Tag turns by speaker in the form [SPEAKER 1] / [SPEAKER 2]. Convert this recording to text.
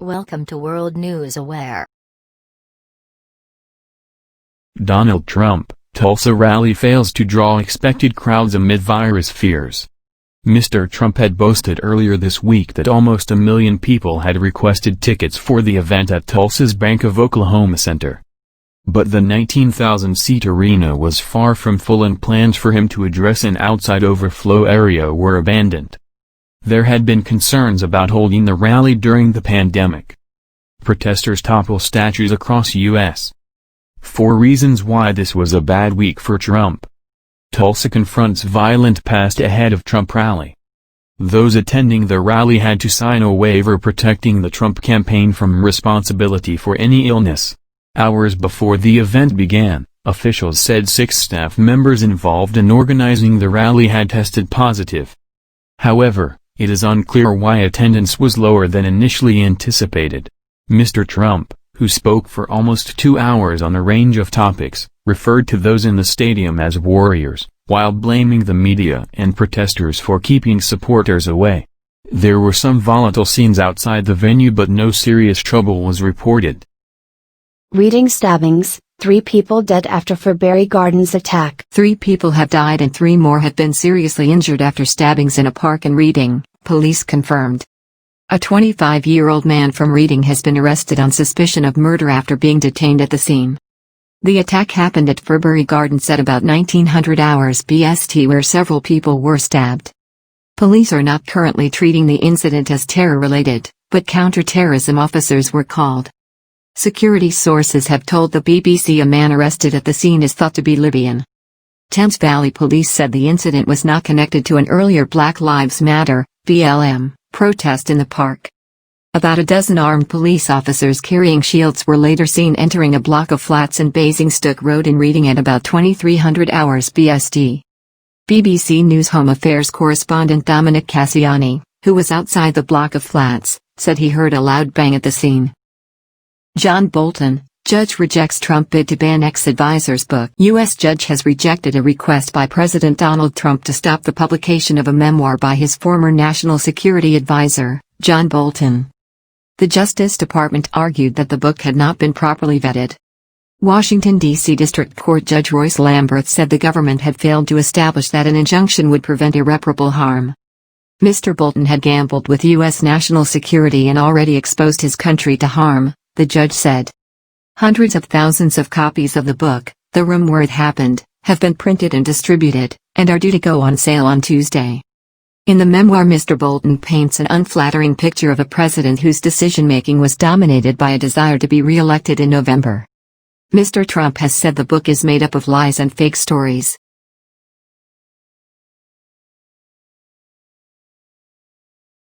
[SPEAKER 1] Welcome to World News Aware.
[SPEAKER 2] Donald Trump, Tulsa rally fails to draw expected crowds amid virus fears. Mr. Trump had boasted earlier this week that almost 1 million people had requested tickets for the event at Tulsa's Bank of Oklahoma Center. But the 19,000-seat arena was far from full and plans for him to address an outside overflow area were abandoned. There had been concerns about holding the rally during the pandemic. Protesters topple statues across U.S. 4 reasons why this was a bad week for Trump. Tulsa confronts violent past ahead of Trump rally. Those attending the rally had to sign a waiver protecting the Trump campaign from responsibility for any illness. Hours before the event began, officials said 6 staff members involved in organizing the rally had tested positive. However, it is unclear why attendance was lower than initially anticipated. Mr. Trump, who spoke for almost 2 hours on a range of topics, referred to those in the stadium as warriors, while blaming the media and protesters for keeping supporters away. There were some volatile scenes outside the venue, but no serious trouble was reported.
[SPEAKER 3] Reading Stabbings, 3 people dead after Fairbury Gardens attack.
[SPEAKER 4] 3 people have died and 3 more have been seriously injured after stabbings in a park in Reading, police confirmed. A 25-year-old man from Reading has been arrested on suspicion of murder after being detained at the scene. The attack happened at Fairbury Gardens at about 1900 hours BST, where several people were stabbed. Police are not currently treating the incident as terror-related, but counter-terrorism officers were called. Security sources have told the BBC a man arrested at the scene is thought to be Libyan. Thames Valley Police said the incident was not connected to an earlier Black Lives Matter (BLM) protest in the park. About a dozen armed police officers carrying shields were later seen entering a block of flats in Basingstoke Road in Reading at about 2300 hours BST. BBC News Home Affairs correspondent Dominic Cassiani, who was outside the block of flats, said he heard a loud bang at the scene. John Bolton, judge rejects Trump bid to ban ex-advisor's book. U.S. judge has rejected a request by President Donald Trump to stop the publication of a memoir by his former national security advisor, John Bolton. The Justice Department argued that the book had not been properly vetted. Washington, D.C. District Court Judge Royce Lamberth said the government had failed to establish that an injunction would prevent irreparable harm. Mr. Bolton had gambled with U.S. national security and already exposed his country to harm, the judge said. Hundreds of thousands of copies of the book, The Room Where It Happened, have been printed and distributed, and are due to go on sale on Tuesday. In the memoir, Mr. Bolton paints an unflattering picture of a president whose decision-making was dominated by a desire to be re-elected in November. Mr. Trump has said the book is made up of lies and fake stories.